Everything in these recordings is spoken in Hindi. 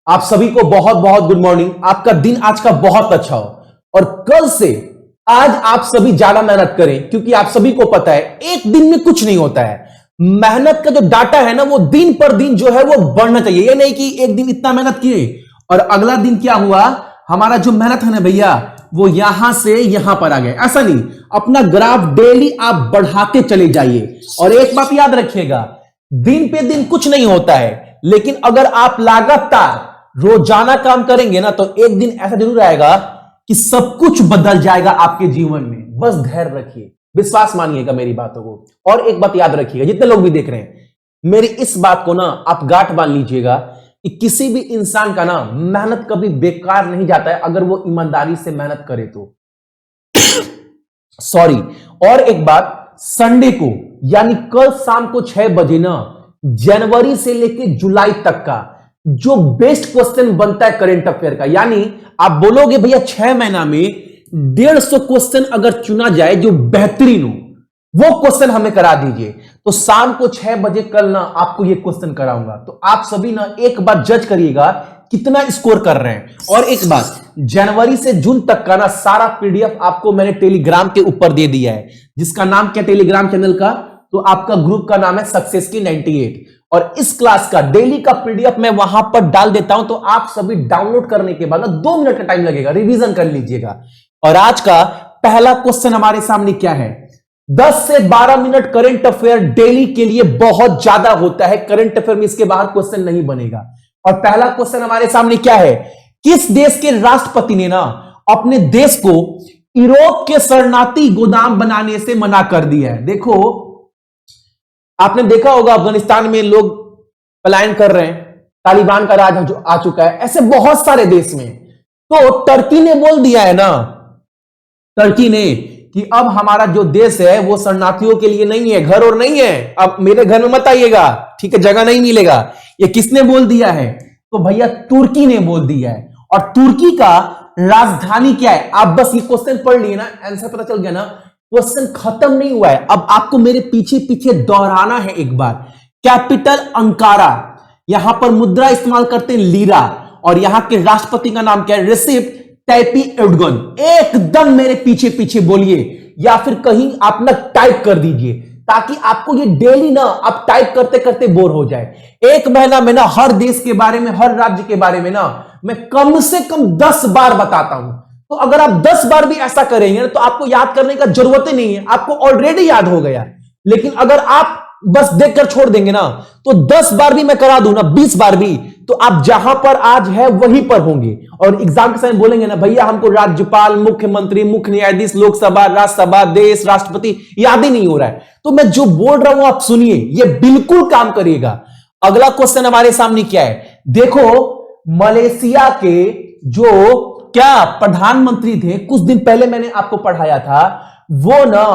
आप सभी को बहुत बहुत गुड मॉर्निंग। आपका दिन आज का बहुत अच्छा हो और कल से आज आप सभी ज्यादा मेहनत करें, क्योंकि आप सभी को पता है एक दिन में कुछ नहीं होता है। मेहनत का जो डाटा है ना, वो दिन पर दिन जो है वो बढ़ना चाहिए। ये नहीं कि एक दिन इतना मेहनत किए और अगला दिन क्या हुआ, हमारा जो मेहनत है ना भैया वो यहां से यहां पर आ गए। ऐसा नहीं, अपना ग्राफ डेली आप बढ़ाते चले जाइए। और एक बात याद रखिएगा, दिन पे दिन कुछ नहीं होता है, लेकिन अगर आप लगातार रोजाना काम करेंगे ना तो एक दिन ऐसा जरूर आएगा कि सब कुछ बदल जाएगा आपके जीवन में। बस धैर्य रखिए, विश्वास मानिएगा मेरी बातों को। और एक बात याद रखिएगा, जितने लोग भी देख रहे हैं, मेरी इस बात को ना आप गांठ बांध लीजिएगा कि किसी भी इंसान का ना मेहनत कभी बेकार नहीं जाता है अगर वो ईमानदारी से मेहनत करे तो। सॉरी। और एक बात, संडे को यानी कल शाम को 6 बजे ना जनवरी से लेकर जुलाई तक का जो बेस्ट क्वेश्चन बनता है करंट अफेयर का, यानी आप बोलोगे भैया 6 महीना में 150 क्वेश्चन अगर चुना जाए जो बेहतरीन हो, वो क्वेश्चन हमें करा दीजिए। तो शाम को 6 बजे कल ना आपको ये क्वेश्चन कराऊंगा। तो आप सभी ना एक बार जज करिएगा कितना स्कोर कर रहे हैं। और एक बात, जनवरी से जून तक का ना सारा पीडीएफ आपको मैंने टेलीग्राम के ऊपर दे दिया है, जिसका नाम क्या टेलीग्राम चैनल का, तो आपका ग्रुप का नाम है सक्सेस की 98। और इस क्लास का डेली का पीडीएफ मैं वहां पर डाल देता हूं, तो आप सभी डाउनलोड करने के बाद ना 2 मिनट का टाइम लगेगा, रिवीजन कर लीजिएगा। और आज का पहला क्वेश्चन हमारे सामने क्या है, 10 से 12 मिनट करंट अफेयर डेली के लिए बहुत ज्यादा होता है। करंट अफेयर में इसके बाहर क्वेश्चन नहीं बनेगा। और पहला क्वेश्चन हमारे सामने क्या है, किस देश के राष्ट्रपति ने ना अपने देश को यूरोप के शरणार्थी गोदाम बनाने से मना कर दिया है। देखो, आपने देखा होगा अफगानिस्तान में लोग पलायन कर रहे हैं, तालिबान का राज आ चुका है, ऐसे बहुत सारे देश में। तो टर्की ने बोल दिया है ना, टर्की ने, कि अब हमारा जो देश है वो शरणार्थियों के लिए नहीं है, घर और नहीं है, अब मेरे घर में मत आइएगा, ठीक है, जगह नहीं मिलेगा। ये किसने बोल दिया है, तो भैया तुर्की ने बोल दिया है। और तुर्की का राजधानी क्या है, आप बस ये क्वेश्चन पढ़ लिए ना, आंसर पता चल गया ना, क्वेश्चन खत्म नहीं हुआ है। अब आपको मेरे पीछे पीछे दोहराना है एक बार। कैपिटल अंकारा, यहां पर मुद्रा इस्तेमाल करते हैं लीरा, और यहां के राष्ट्रपति का नाम क्या है, रेसिप तायिप एर्दोगन। एकदम मेरे पीछे पीछे बोलिए, या फिर कहीं आप ना टाइप कर दीजिए, ताकि आपको ये डेली ना आप टाइप करते करते बोर हो जाए। एक महीना में ना हर देश के बारे में, हर राज्य के बारे में ना मैं कम से कम 10 बार बताता हूं। तो अगर आप 10 बार भी ऐसा करेंगे ना तो आपको याद करने का जरूरत ही नहीं है, आपको ऑलरेडी याद हो गया। लेकिन अगर आप बस देखकर छोड़ देंगे ना, तो 10 बार भी मैं करा दूं ना, 20 बार भी, तो आप जहां पर आज है वहीं पर होंगे। और एग्जाम के समय बोलेंगे ना, भैया हमको राज्यपाल, मुख्यमंत्री, मुख्य न्यायाधीश, लोकसभा, राज्यसभा, देश, राष्ट्रपति याद ही नहीं हो रहा है। तो मैं जो बोल रहा हूं आप सुनिए, ये बिल्कुल काम करिएगा। अगला क्वेश्चन हमारे सामने क्या है, देखो, मलेशिया के जो क्या प्रधानमंत्री थे, कुछ दिन पहले मैंने आपको पढ़ाया था, वो ना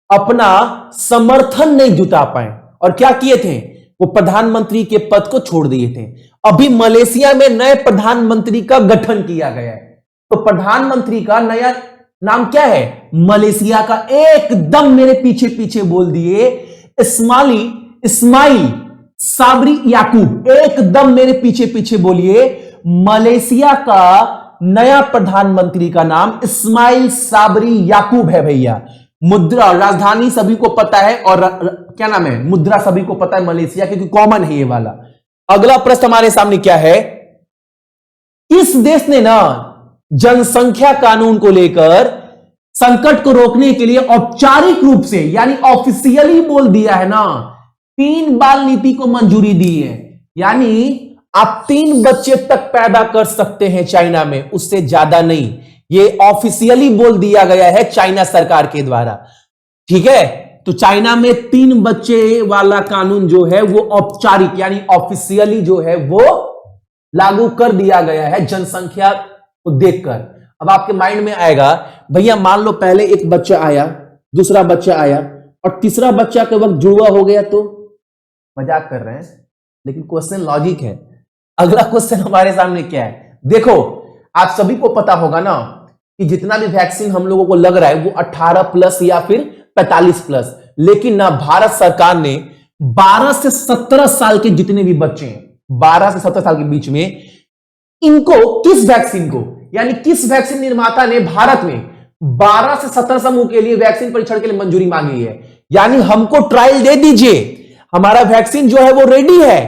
अपना समर्थन नहीं जुटा पाए और क्या किए थे, वो प्रधानमंत्री के पद को छोड़ दिए थे। अभी मलेशिया में नए प्रधानमंत्री का गठन किया गया है। तो प्रधानमंत्री का नया नाम क्या है, मलेशिया का, एकदम मेरे पीछे पीछे बोल दिए, इस्माइल साबरी याकूब। एकदम मेरे पीछे पीछे बोलिए, मलेशिया का नया प्रधानमंत्री का नाम इस्माइल साबरी याकूब है भैया। मुद्रा, राजधानी सभी को पता है, और क्या नाम है, मुद्रा सभी को पता है मलेशिया, क्योंकि कॉमन है ये वाला। अगला प्रश्न हमारे सामने क्या है, इस देश ने ना जनसंख्या कानून को लेकर संकट को रोकने के लिए औपचारिक रूप से, यानी ऑफिशियली बोल दिया है ना, 3 बाल नीति को मंजूरी दी है। यानी आप 3 बच्चे तक पैदा कर सकते हैं चाइना में, उससे ज्यादा नहीं। ये ऑफिशियली बोल दिया गया है चाइना सरकार के द्वारा, ठीक है। तो चाइना में 3 बच्चे वाला कानून जो है वो औपचारिक यानी ऑफिशियली जो है वो लागू कर दिया गया है जनसंख्या को देखकर। अब आपके माइंड में आएगा, भैया मान लो पहले एक बच्चा आया, दूसरा बच्चा आया और तीसरा बच्चा के वक्त जुड़वा हो गया, तो मजाक कर रहे हैं, लेकिन क्वेश्चन लॉजिक है। अगला क्वेश्चन हमारे सामने क्या है, देखो, आप सभी को पता होगा ना कि जितना भी वैक्सीन हम लोगों को लग रहा है वो 18 प्लस या फिर 45 प्लस, लेकिन ना भारत सरकार ने 12 से 17 साल के जितने भी बच्चे हैं, 12 से 17 साल के बीच में इनको किस वैक्सीन को, यानी किस वैक्सीन निर्माता ने भारत में 12 से 17 समूह के लिए वैक्सीन परीक्षण के लिए मंजूरी मांगी है? यानी हमको ट्रायल दे दीजिए, हमारा वैक्सीन जो है वो रेडी है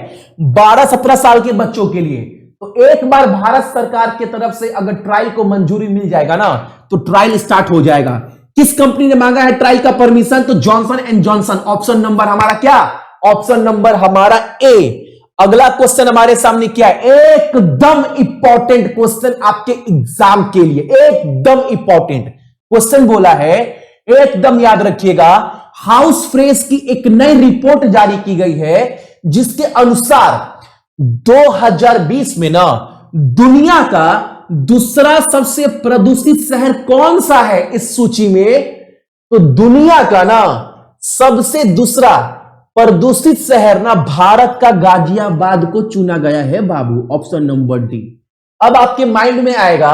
12-17 साल के बच्चों के लिए। तो एक बार भारत सरकार की तरफ से अगर ट्रायल को मंजूरी मिल जाएगा ना, तो ट्रायल स्टार्ट हो जाएगा। किस कंपनी ने मांगा है ट्रायल का परमिशन? तो Johnson and Johnson. Option number हमारा क्या? ऑप्शन नंबर हमारा ए। अगला क्वेश्चन हमारे सामने क्या है? एकदम इंपॉर्टेंट क्वेश्चन आपके एग्जाम के लिए, एकदम इंपॉर्टेंट क्वेश्चन बोला है, एकदम याद रखिएगा। हाउस फ्रेश की एक नई रिपोर्ट जारी की गई है जिसके अनुसार 2020 में ना दुनिया का दूसरा सबसे प्रदूषित शहर कौन सा है इस सूची में? तो दुनिया का ना सबसे दूसरा प्रदूषित शहर ना भारत का गाजियाबाद को चुना गया है बाबू, ऑप्शन नंबर डी। अब आपके माइंड में आएगा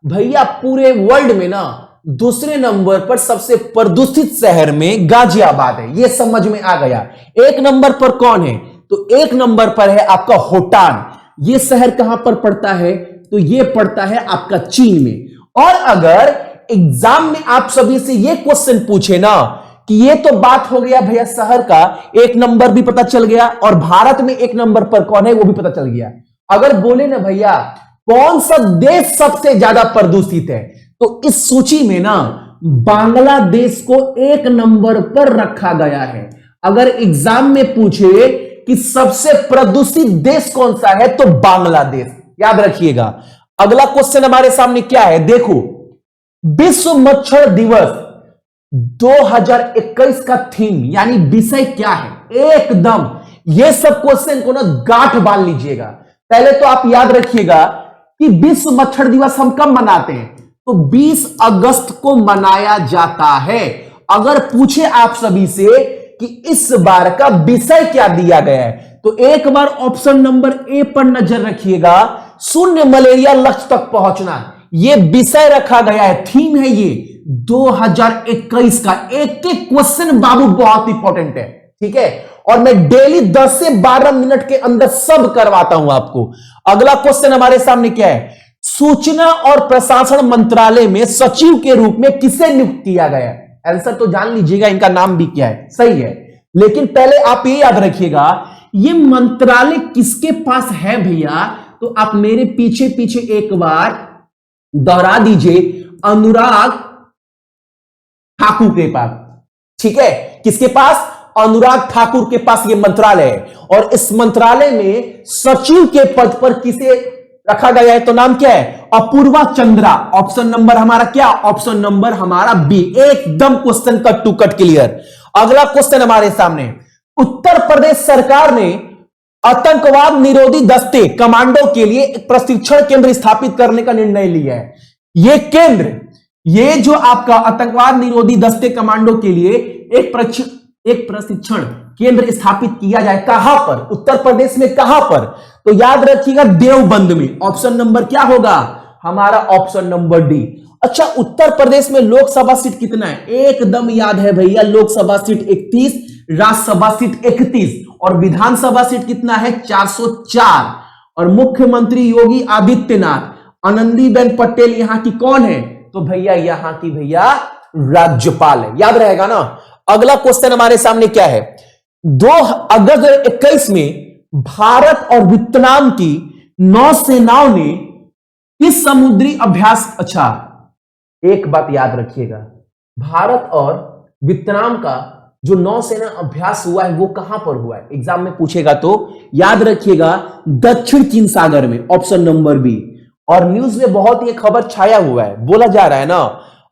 भैया पूरे वर्ल्ड में ना दूसरे नंबर पर सबसे प्रदूषित शहर में गाजियाबाद है, यह समझ में आ गया। एक नंबर पर कौन है? तो एक नंबर पर है आपका होटान। यह शहर कहां पर पड़ता है? तो यह पड़ता है आपका चीन में। और अगर एग्जाम में आप सभी से यह क्वेश्चन पूछे ना कि ये तो बात हो गया भैया शहर का, एक नंबर भी पता चल गया और भारत में एक नंबर पर कौन है वो भी पता चल गया। अगर बोले ना भैया कौन सा देश सबसे ज्यादा प्रदूषित है, तो इस सूची में ना बांग्लादेश को एक नंबर पर रखा गया है। अगर एग्जाम में पूछे कि सबसे प्रदूषित देश कौन सा है, तो बांग्लादेश, याद रखिएगा। अगला क्वेश्चन हमारे सामने क्या है? देखो, विश्व मच्छर दिवस 2021 का थीम यानी विषय क्या है? एकदम ये सब क्वेश्चन को ना गांठ बांध लीजिएगा। पहले तो आप याद रखिएगा कि विश्व मच्छर दिवस हम कब मनाते हैं? तो 20 अगस्त को मनाया जाता है। अगर पूछे आप सभी से कि इस बार का विषय क्या दिया गया है, तो एक बार ऑप्शन नंबर ए पर नजर रखिएगा, शून्य मलेरिया लक्ष्य तक पहुंचना। यह विषय रखा गया है, थीम है ये 2021 का। एक एक क्वेश्चन बाबू बहुत इंपॉर्टेंट है, ठीक है, और मैं डेली 10 से 12 मिनट के अंदर सब करवाता हूं आपको। अगला क्वेश्चन हमारे सामने क्या है? सूचना और प्रशासन मंत्रालय में सचिव के रूप में किसे नियुक्त किया गया है? आंसर तो जान लीजिएगा, इनका नाम भी क्या है, सही है। लेकिन पहले आप ये याद रखिएगा ये मंत्रालय किसके पास है भैया? तो आप मेरे पीछे पीछे एक बार दोहरा दीजिए, अनुराग ठाकुर के पास, ठीक है। किसके पास? अनुराग ठाकुर के पास ये मंत्रालय है। और इस मंत्रालय में सचिव के पद पर किसे रखा गया है? तो नाम क्या है? अपूर्वा चंद्रा। ऑप्शन नंबर हमारा क्या? ऑप्शन नंबर हमारा बी। एकदम question cut to cut clear. अगला क्वेश्चन हमारे सामने, उत्तर प्रदेश सरकार ने आतंकवाद निरोधी दस्ते कमांडो के लिए एक प्रशिक्षण केंद्र स्थापित करने का निर्णय लिया है। यह केंद्र, ये जो आपका आतंकवाद निरोधी दस्ते कमांडो के लिए एक प्रशिक्षण केंद्र स्थापित किया जाए, कहां पर? उत्तर प्रदेश में कहां पर? तो याद रखिएगा देवबंद में। ऑप्शन नंबर क्या होगा हमारा? Option number D. अच्छा, उत्तर प्रदेश में लोकसभा सीट कितना है? एकदम याद है भैया, लोकसभा सीट 31, राज्यसभा सीट 31 और विधानसभा सीट कितना है? 404। और मुख्यमंत्री योगी आदित्यनाथ, आनंदीबेन पटेल यहां की कौन है? तो भैया यहां की भैया राज्यपाल है, याद रहेगा ना। अगला क्वेश्चन हमारे सामने क्या है? 2 अगस्त 2021 में भारत और वियतनाम की नौसेनाओं ने किस समुद्री अभ्यास, अच्छा एक बात याद रखिएगा, भारत और वियतनाम का जो नौसेना अभ्यास हुआ है वो कहां पर हुआ है? एग्जाम में पूछेगा तो याद रखिएगा दक्षिण चीन सागर में, ऑप्शन नंबर बी। और न्यूज में बहुत ही खबर छाया हुआ है, बोला जा रहा है ना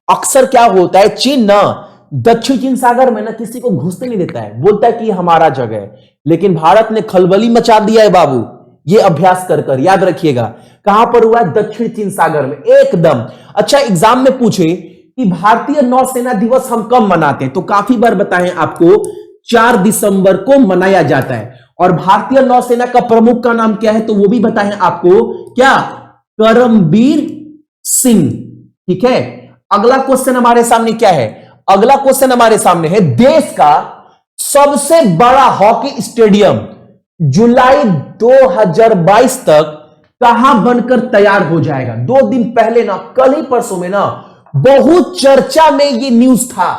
अक्सर क्या होता है, चीन ना दक्षिण चीन सागर में ना किसी को घुसने नहीं देता है, बोलता है कि हमारा जगह है। लेकिन भारत ने खलबली मचा दिया है बाबू ये अभ्यास कर कर, याद रखिएगा। कहां पर हुआ है? दक्षिण चीन सागर में, एकदम। अच्छा, एग्जाम में पूछे कि भारतीय नौसेना दिवस हम कब मनाते हैं, तो काफी बार बताएं आपको 4 दिसंबर को मनाया जाता है। और भारतीय नौसेना का प्रमुख का नाम क्या है, तो वो भी बताएं आपको, क्या? करमबीर सिंह, ठीक है। अगला क्वेश्चन हमारे सामने क्या है? अगला क्वेश्चन हमारे सामने है, देश का सबसे बड़ा हॉकी स्टेडियम जुलाई 2022 तक कहां बनकर तैयार हो जाएगा। 2 दिन पहले ना, कल ही परसों में ना, बहुत चर्चा में ये न्यूज था।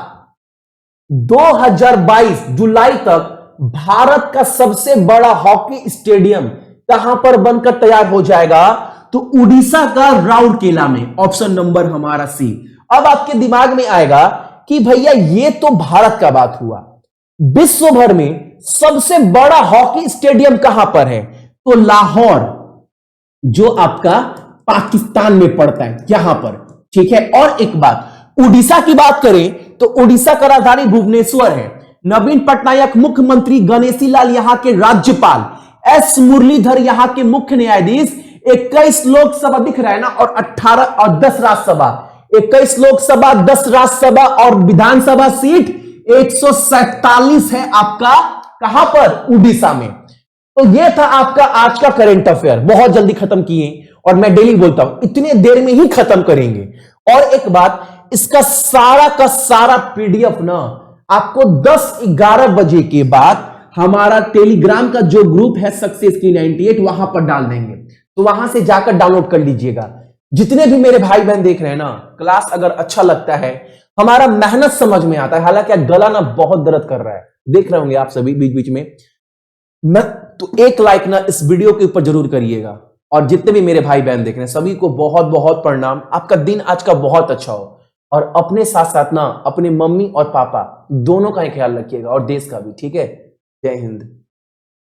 2022 जुलाई तक भारत का सबसे बड़ा हॉकी स्टेडियम कहां पर बनकर तैयार हो जाएगा, तो उड़ीसा का राउरकेला में। ऑप्शन नंबर हमारा सी। अब आपके दिमाग में आएगा कि भैया ये तो भारत का बात हुआ, विश्व भर में सबसे बड़ा हॉकी स्टेडियम कहां पर है, तो लाहौर, जो आपका पाकिस्तान में पड़ता है, यहां पर। ठीक है। और एक बात, उड़ीसा की बात करें तो उड़ीसा का राजधानी भुवनेश्वर है। नवीन पटनायक मुख्यमंत्री, गणेशी लाल यहां के राज्यपाल, एस मुरलीधर यहां के मुख्य न्यायाधीश, 21 लोकसभा दिख रहा है ना, और 18 और 10 राज्यसभा, 21 लोकसभा, 10 राज्यसभा और विधानसभा सीट 147 है आपका, कहां पर, उड़ीसा में। तो यह था आपका आज का करंट अफेयर। बहुत जल्दी खत्म किए, और मैं डेली बोलता हूं इतने देर में ही खत्म करेंगे। और एक बात, इसका सारा का सारा पीडीएफ ना आपको 10-11 बजे के बाद हमारा टेलीग्राम का जो ग्रुप है सक्सेस की 98, वहां पर डाल देंगे, तो वहां से जाकर डाउनलोड कर लीजिएगा। जितने भी मेरे भाई बहन देख रहे हैं ना, क्लास अगर अच्छा लगता है, हमारा मेहनत समझ में आता है, हालांकि गला ना बहुत दर्द कर रहा है, देख रहे होंगे आप सभी बीच बीच में, मैं तो एक लाइक ना इस वीडियो के ऊपर जरूर करिएगा। और जितने भी मेरे भाई बहन देख रहे हैं सभी को बहुत बहुत प्रणाम। आपका दिन आज का बहुत अच्छा हो, और अपने साथ साथ ना अपने मम्मी और पापा दोनों का ही ख्याल रखिएगा, और देश का भी। ठीक है। जय हिंद।